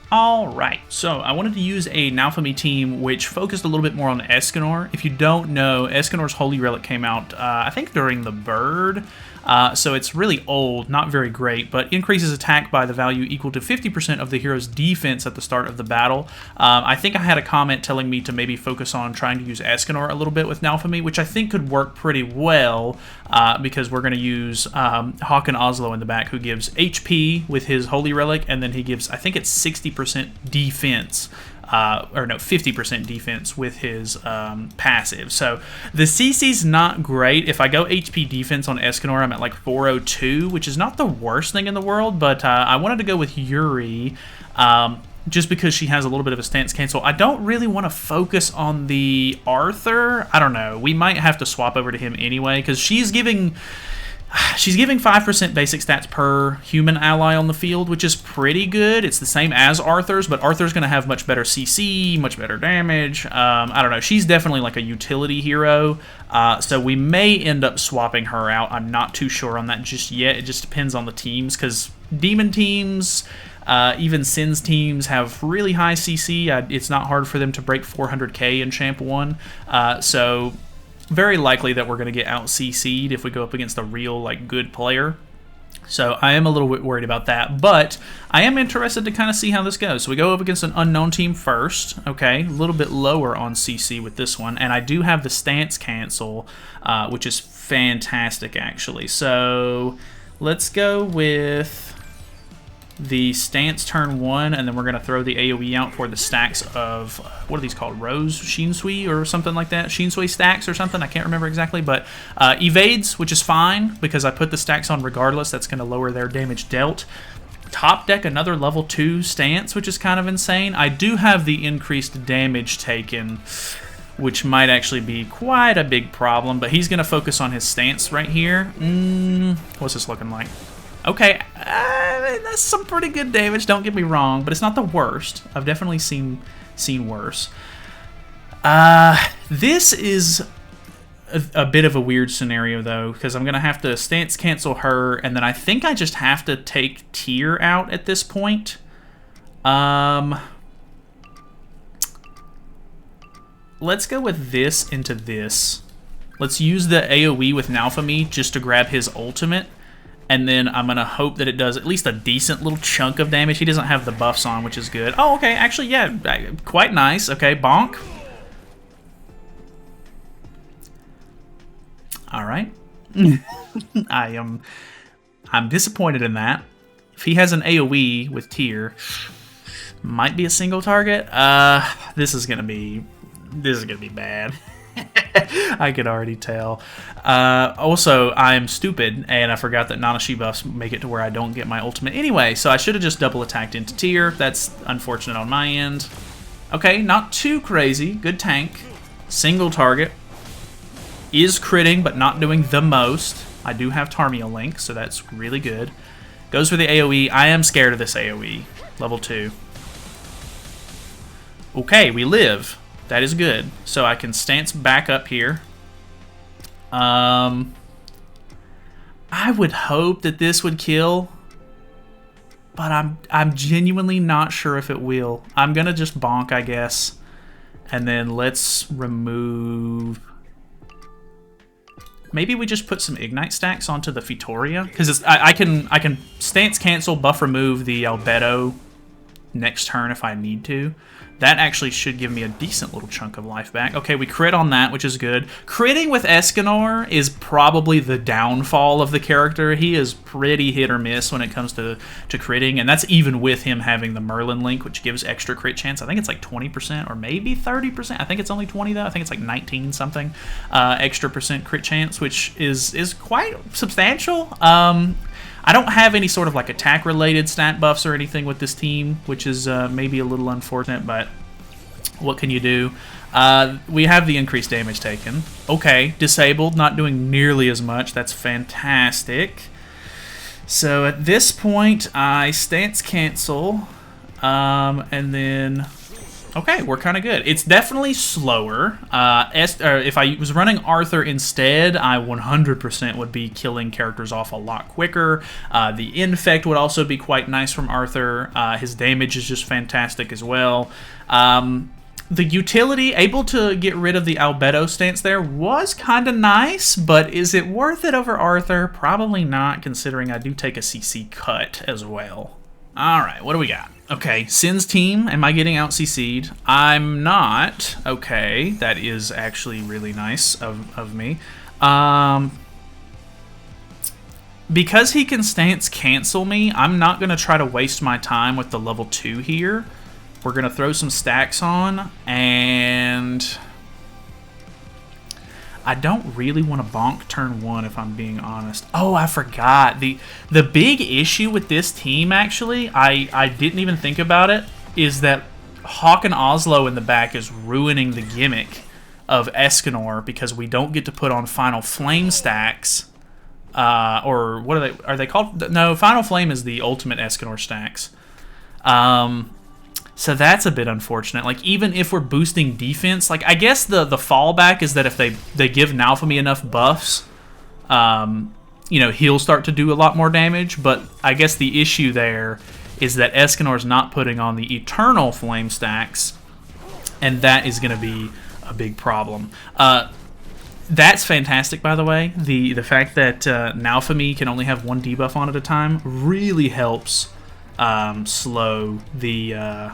Alright, so I wanted to use a Naofumi team which focused a little bit more on Escanor. If you don't know, Escanor's Holy Relic came out, I think, during the Bird. So it's really old, not very great, but increases attack by the value equal to 50% of the hero's defense at the start of the battle. I think I had a comment telling me to maybe focus on trying to use Escanor a little bit with Naofumi, which I think could work pretty well, because we're going to use Hawkslo in the back, who gives HP with his Holy Relic, and then he gives, I think it's 60% defense. Or no, 50% defense with his passive. So the CC's not great. If I go HP defense on Escanor, I'm at like 402, which is not the worst thing in the world, but I wanted to go with Yuri just because she has a little bit of a stance cancel. I don't really want to focus on the Arthur. I don't know. We might have to swap over to him anyway, because she's giving 5% basic stats per human ally on the field, which is pretty good. It's the same as Arthur's, but Arthur's going to have much better CC, much better damage. I don't know. She's definitely like a utility hero, so we may end up swapping her out. I'm not too sure on that just yet. It just depends on the teams, because demon teams, even Sin's teams have really high CC. It's not hard for them to break 400k in Champ 1, so very likely that we're going to get out CC'd if we go up against a real, like, good player. So I am a little bit worried about that, but I am interested to kind of see how this goes. So we go up against an unknown team first, okay, a little bit lower on CC with this one, and I do have the stance cancel, which is fantastic, actually. So let's go with the stance turn 1, and then we're going to throw the AoE out for the stacks of, what are these called? Rose Shinsui or something like that? Shinsui stacks or something? I can't remember exactly, but evades, which is fine because I put the stacks on regardless. That's going to lower their damage dealt. Top deck another level 2 stance, which is kind of insane. I do have the increased damage taken, which might actually be quite a big problem, but he's going to focus on his stance right here. What's this looking like? Okay, that's some pretty good damage, don't get me wrong, but it's not the worst. I've definitely seen worse. This is a bit of a weird scenario, though, because I'm going to have to stance cancel her, and then I think I just have to take Tyr out at this point. Let's go with this into this. Let's use the AoE with Naofumi just to grab his ultimate. And then I'm going to hope that it does at least a decent little chunk of damage. He doesn't have the buffs on, which is good. Oh, okay. Actually, yeah, quite nice. Okay, bonk. All right. I'm disappointed in that. If he has an AoE with Tyr, might be a single target. This is gonna be bad. I can already tell. Also, I'm stupid, and I forgot that Nanashi buffs make it to where I don't get my ultimate anyway, so I should have just double attacked into Tyr. That's unfortunate on my end. Okay, not too crazy. Good tank. Single target. Is critting, but not doing the most. I do have Tarmia Link, so that's really good. Goes for the AoE. I am scared of this AoE. Level 2. Okay, we live. That is good. So I can stance back up here. I would hope that this would kill, but I'm genuinely not sure if it will. I'm gonna just bonk, I guess, and then let's remove. Maybe we just put some Ignite stacks onto the Fitoria, because I can stance cancel, buff remove the Albedo next turn if I need to. That actually should give me a decent little chunk of life back. Okay, we crit on that, which is good. Critting with Escanor is probably the downfall of the character. He is pretty hit or miss when it comes to critting, and that's even with him having the Merlin link, which gives extra crit chance. I think it's like 20% or maybe 30%. I think it's only 20 though. I think it's like 19 something extra percent crit chance, which is quite substantial. I don't have any sort of like attack-related stat buffs or anything with this team, which is maybe a little unfortunate, but what can you do? We have the increased damage taken. Okay, disabled, not doing nearly as much. That's fantastic. So at this point, I stance cancel, and then Okay, we're kind of good. It's definitely slower. If I was running Arthur instead, I 100% would be killing characters off a lot quicker. The Infect would also be quite nice from Arthur. His damage is just fantastic as well. The utility, able to get rid of the Albedo stance there, was kind of nice, but is it worth it over Arthur? Probably not, considering I do take a CC cut as well. Alright, what do we got? Okay, Sin's team, am I getting out CC'd? I'm not. Okay, that is actually really nice of me. Because he can stance cancel me, I'm not going to try to waste my time with the level 2 here. We're going to throw some stacks on, and I don't really want to bonk turn 1 if I'm being honest. Oh, I forgot. The big issue with this team, actually, I didn't even think about it, is that Hawk and Oslo in the back is ruining the gimmick of Escanor because we don't get to put on Final Flame stacks. Or what are they called? No, Final Flame is the ultimate Escanor stacks. So that's a bit unfortunate. Like, even if we're boosting defense, like, I guess the fallback is that if they give Naofumi enough buffs, you know, he'll start to do a lot more damage. But I guess the issue there is that Escanor's not putting on the Eternal Flame stacks, and that is going to be a big problem. That's fantastic, by the way. The fact that Naofumi can only have 1 debuff on at a time really helps slow the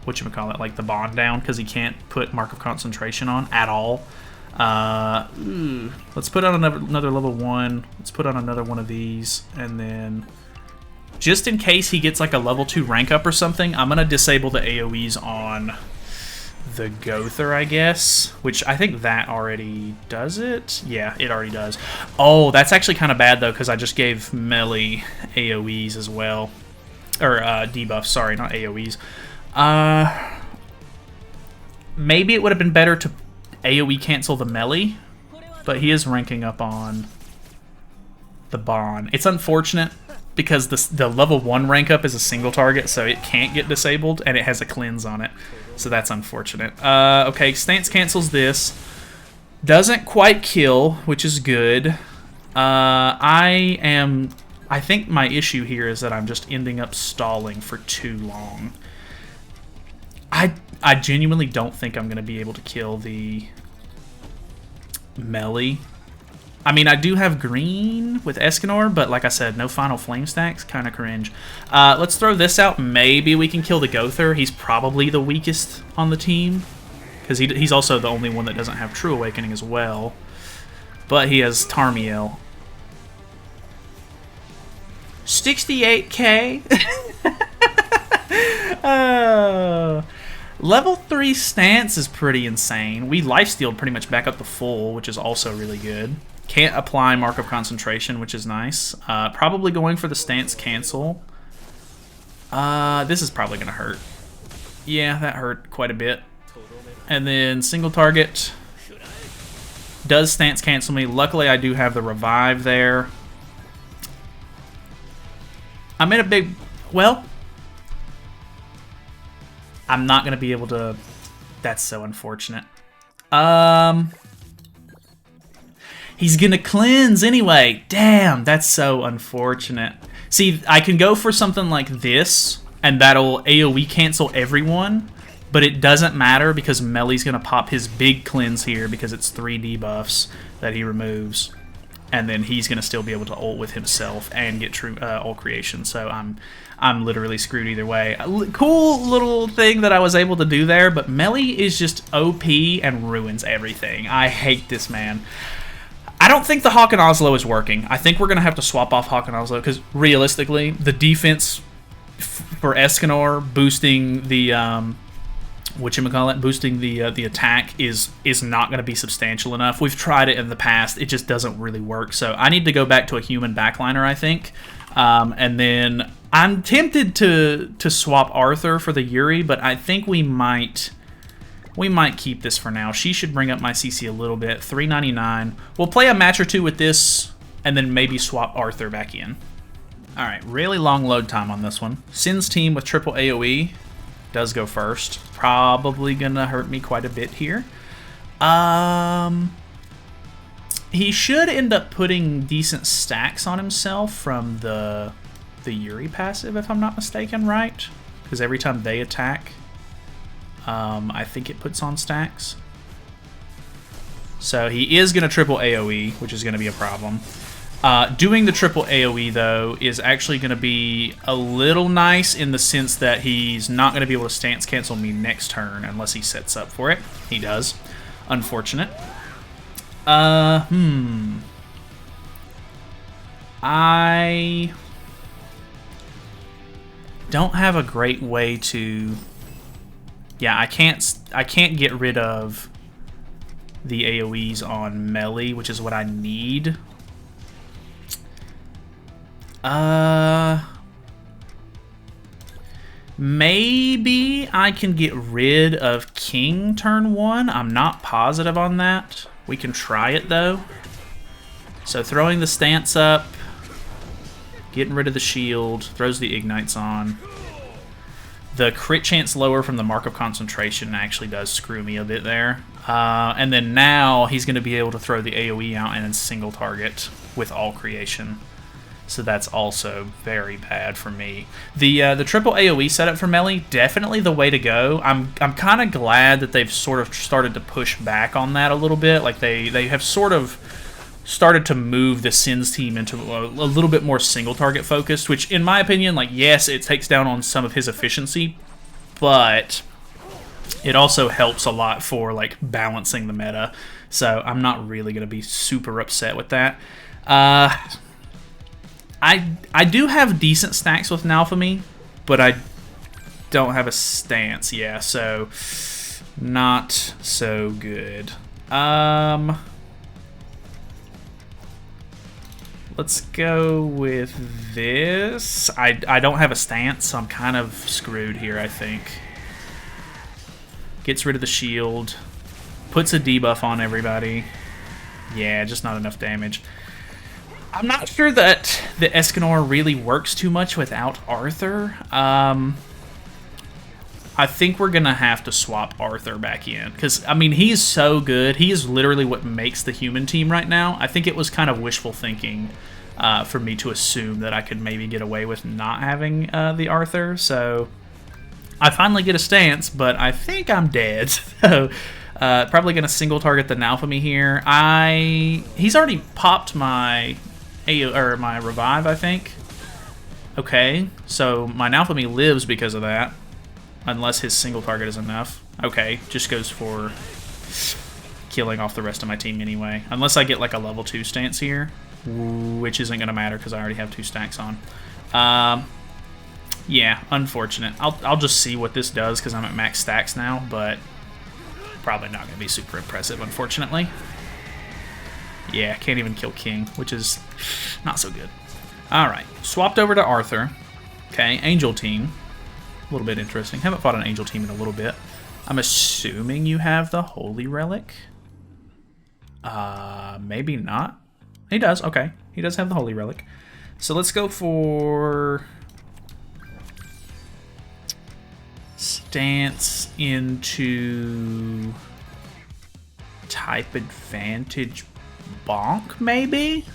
whatchamacallit, like the bond down, because he can't put Mark of Concentration on at all. Let's put on another level 1. Let's put on another one of these, and then just in case he gets like a level 2 rank up or something, I'm gonna disable the AoEs on the Gother, I guess, which I think that already does it. Yeah, it already does. Oh, that's actually kind of bad though, because I just gave Melee AoEs as well, or debuffs. Sorry, not AoEs. Maybe it would have been better to AoE cancel the Melee, but he is ranking up on the Bond. It's unfortunate because the level 1 rank up is a single target, so it can't get disabled, and it has a cleanse on it. So that's unfortunate. Okay, stance cancels this. Doesn't quite kill, which is good. I think my issue here is that I'm just ending up stalling for too long. I genuinely don't think I'm going to be able to kill the Melee. I mean, I do have green with Escanor, but like I said, no Final Flame stacks. Kind of cringe. Let's throw this out. Maybe we can kill the Gother. He's probably the weakest on the team, because he's also the only one that doesn't have True Awakening as well. But he has Tarmiel. 68k? Level 3 stance is pretty insane. We lifestealed pretty much back up to full, which is also really good. Can't apply Mark of Concentration, which is nice. Probably going for the stance cancel. This is probably going to hurt. Yeah, that hurt quite a bit. And then single target. Does stance cancel me. Luckily, I do have the revive there. I'm in a big... Well... I'm not going to be able to... That's so unfortunate. He's going to cleanse anyway. Damn, that's so unfortunate. See, I can go for something like this, and that'll AoE cancel everyone, but it doesn't matter because Melee's going to pop his big cleanse here because it's 3 debuffs that he removes. And then he's going to still be able to ult with himself and get true ult creation. So I'm literally screwed either way. Cool little thing that I was able to do there, but Melee is just OP and ruins everything. I hate this man. I don't think the Hawk and Oslo is working. I think we're going to have to swap off Hawk and Oslo because realistically, the defense for Escanor boosting the... boosting the attack is not going to be substantial enough. We've tried it in the past. It just doesn't really work. So I need to go back to a human backliner, I think. And then I'm tempted to swap Arthur for the Yuri, but I think we might keep this for now. She should bring up my CC a little bit. 399. We'll play a match or two with this, and then maybe swap Arthur back in. All right, really long load time on this one. Sin's team with triple AoE. does go first. Probably gonna hurt me quite a bit here. He should end up putting decent stacks on himself from the Yuri passive, if I'm not mistaken, right? Because every time they attack, I think it puts on stacks. So he is going to triple AoE, which is going to be a problem. Doing the triple AoE, though, is actually going to be a little nice in the sense that he's not going to be able to stance cancel me next turn unless he sets up for it. He does. Unfortunate. I don't have a great way to... Yeah, I can't get rid of the AoEs on melee, which is what I need. Maybe I can get rid of King turn 1. I'm not positive on that. We can try it, though. So throwing the stance up, getting rid of the shield, throws the ignites on. The crit chance lower from the Mark of Concentration actually does screw me a bit there. And then now he's going to be able to throw the AoE out and single target with all creation. So that's also very bad for me. The triple AoE setup for melee, definitely the way to go. I'm kind of glad that they've sort of started to push back on that a little bit. Like they have sort of started to move the Sins team into a little bit more single target focused, which in my opinion, like, yes, it takes down on some of his efficiency, but it also helps a lot for like balancing the meta. So I'm not really going to be super upset with that. I do have decent stacks with Naofumi, but I don't have a stance, yeah, so not so good. Let's go with this. I don't have a stance, so I'm kind of screwed here, I think. Gets rid of the shield. Puts a debuff on everybody. Yeah, just not enough damage. I'm not sure that the Escanor really works too much without Arthur. I think we're going to have to swap Arthur back in. Because, I mean, he's so good. He is literally what makes the human team right now. I think it was kind of wishful thinking for me to assume that I could maybe get away with not having the Arthur. So I finally get a stance, but I think I'm dead. So probably going to single target the Naofumi here. He's already popped my revive, I think. Okay, so my Naofumi lives because of that. Unless his single target is enough. Okay, just goes for killing off the rest of my team anyway. Unless I get like a level 2 stance here, which isn't going to matter because I already have 2 stacks on. Yeah, unfortunate. I'll just see what this does because I'm at max stacks now, but probably not going to be super impressive, unfortunately. Yeah, can't even kill King, which is not so good. Alright, swapped over to Arthur. Okay, Angel team. A little bit interesting. Haven't fought an Angel team in a little bit. I'm assuming you have the Holy Relic. Maybe not. He does, okay. He does have the Holy Relic. So let's go for stance into type advantage bonk, maybe?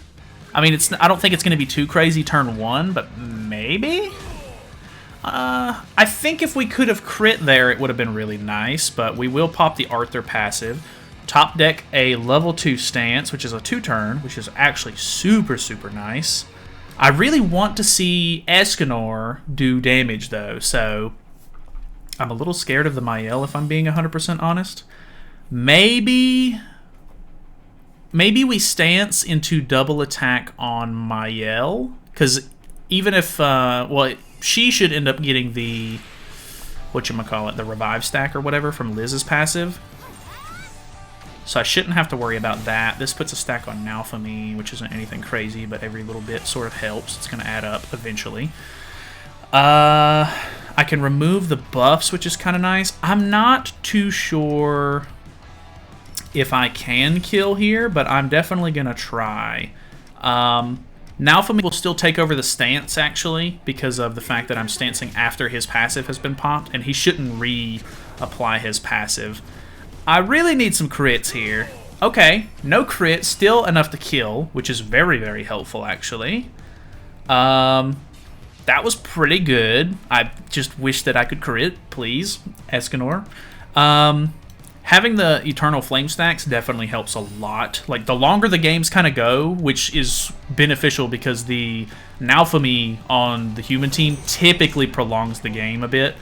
I mean, I don't think it's going to be too crazy turn 1, but maybe? I think if we could have crit there, it would have been really nice, but we will pop the Arthur passive. Top deck a level 2 stance, which is a 2-turn, which is actually super, super nice. I really want to see Escanor do damage, though, so I'm a little scared of the Mael, if I'm being 100% honest. Maybe we stance into double attack on Mael, because even if, well, she should end up getting the, whatchamacallit, the revive stack or whatever from Liz's passive. So I shouldn't have to worry about that. This puts a stack on Naofumi, which isn't anything crazy, but every little bit sort of helps. It's going to add up eventually. I can remove the buffs, which is kind of nice. I'm not too sure if I can kill here, but I'm definitely going to try. Naofumi will still take over the stance, actually, because of the fact that I'm stancing after his passive has been popped, and he shouldn't reapply his passive. I really need some crits here. Okay, no crit, still enough to kill, which is very, very helpful, actually. That was pretty good. I just wish that I could crit, please, Escanor. Having the Eternal Flame stacks definitely helps a lot. Like, the longer the games kind of go, which is beneficial because the Naofumi on the human team typically prolongs the game a bit.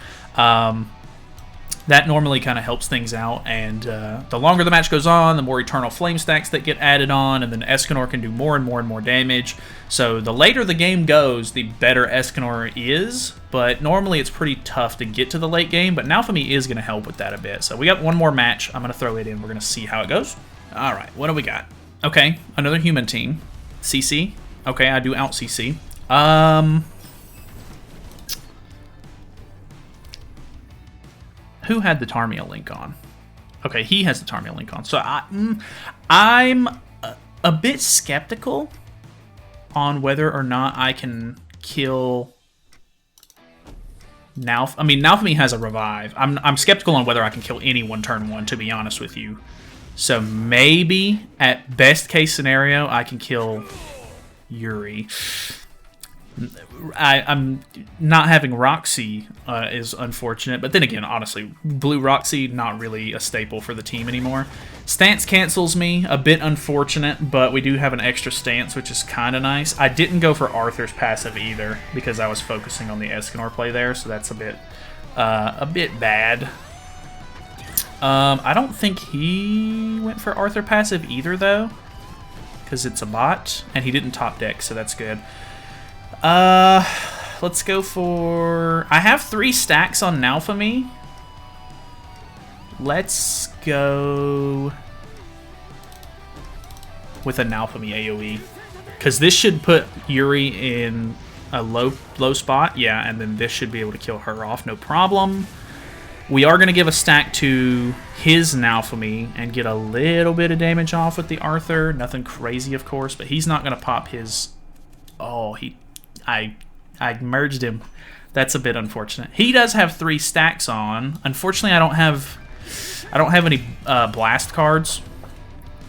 That normally kind of helps things out, and the longer the match goes on, the more Eternal Flame stacks that get added on, and then Escanor can do more and more and more damage. So the later the game goes, the better Escanor is, but normally it's pretty tough to get to the late game, but Naofumi is going to help with that a bit. So we got one more match. I'm going to throw it in. We're going to see how it goes. All right, what do we got? Okay, another human team. CC. Okay, I do out CC. Who had the Tarmia link on? Okay, he has the Tarmia link on. So I'm a bit skeptical on whether or not I can kill Naofumi. I mean, Naofumi has a revive. I'm skeptical on whether I can kill anyone turn 1, to be honest with you. So maybe, at best case scenario, I can kill Yuri. I'm not having Roxy is unfortunate, but then again, honestly, blue Roxy, not really a staple for the team anymore. Stance cancels me, a bit unfortunate, but we do have an extra stance, which is kind of nice. I didn't go for Arthur's passive either, because I was focusing on the Escanor play there, so that's a bit bad. I don't think he went for Arthur passive either, though, because it's a bot, and he didn't top deck, so that's good. Let's go for... I have 3 stacks on Naofumi. Let's go with a Naofumi AoE. Because this should put Yuri in a low spot. Yeah, and then this should be able to kill her off, no problem. We are going to give a stack to his Naofumi and get a little bit of damage off with the Arthur. Nothing crazy, of course, but he's not going to pop his... Oh, I merged him. That's a bit unfortunate. He does have 3 stacks on. Unfortunately, I don't have any blast cards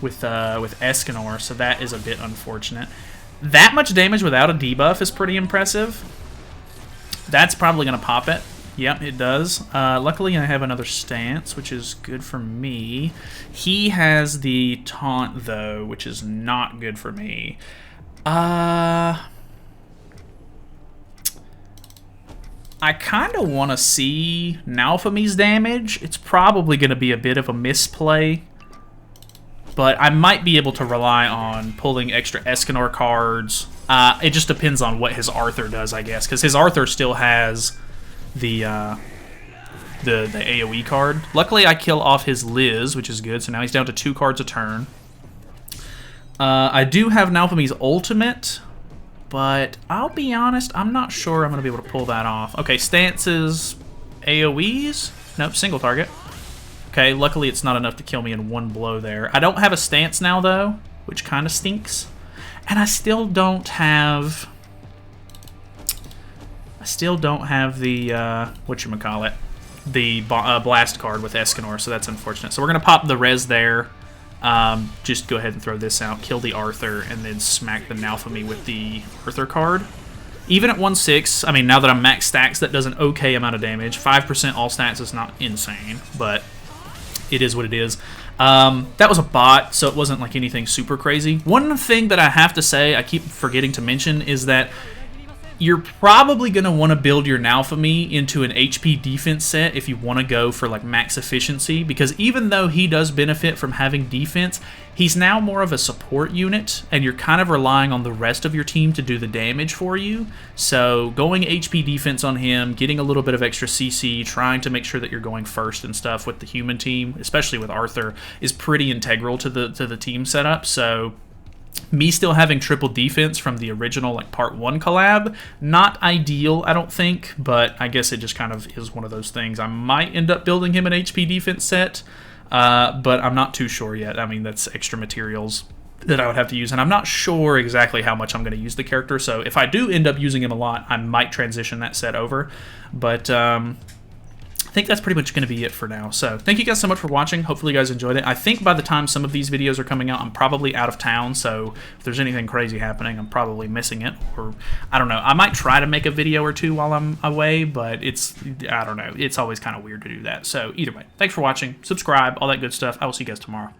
with Escanor, so that is a bit unfortunate. That much damage without a debuff is pretty impressive. That's probably going to pop it. Yep, it does. Luckily, I have another stance, which is good for me. He has the taunt, though, which is not good for me. I kind of want to see Naofumi's damage. It's probably going to be a bit of a misplay, but I might be able to rely on pulling extra Escanor cards. It just depends on what his Arthur does, I guess, because his Arthur still has the AoE card. Luckily, I kill off his Liz, which is good, so now he's down to 2 cards a turn. I do have Naofumi's ultimate, but I'll be honest, I'm not sure I'm going to be able to pull that off. Okay, stances, AoEs? Nope, single target. Okay, luckily it's not enough to kill me in 1 blow there. I don't have a stance now, though, which kind of stinks. And I still don't have... the, whatchamacallit, the blast card with Escanor, so that's unfortunate. So we're going to pop the res there. Just go ahead and throw this out, kill the Arthur, and then smack the Naofumi with the Arthur card. Even at 1/6, I mean, now that I'm max stacks, that does an okay amount of damage. 5% all stats is not insane, but it is what it is. That was a bot, so it wasn't like anything super crazy. One thing that I have to say, I keep forgetting to mention, is that you're probably going to want to build your Naofumi into an HP defense set if you want to go for like max efficiency, because even though he does benefit from having defense, he's now more of a support unit, and you're kind of relying on the rest of your team to do the damage for you. So going HP defense on him, getting a little bit of extra CC, trying to make sure that you're going first and stuff with the human team, especially with Arthur, is pretty integral to the team setup. So me still having triple defense from the original like part 1 collab, not ideal, I don't think, but I guess it just kind of is one of those things. I might end up building him an HP defense set, but I'm not too sure yet. I mean, that's extra materials that I would have to use, and I'm not sure exactly how much I'm going to use the character, so if I do end up using him a lot, I might transition that set over, but I think that's pretty much going to be it for now. So thank you guys so much for watching. Hopefully you guys enjoyed it. I think by the time some of these videos are coming out, I'm probably out of town, so if there's anything crazy happening, I'm probably missing it, or I don't know. I might try to make a video or two while I'm away, but I don't know. It's always kind of weird to do that. So either way, thanks for watching. Subscribe, all that good stuff. I will see you guys tomorrow.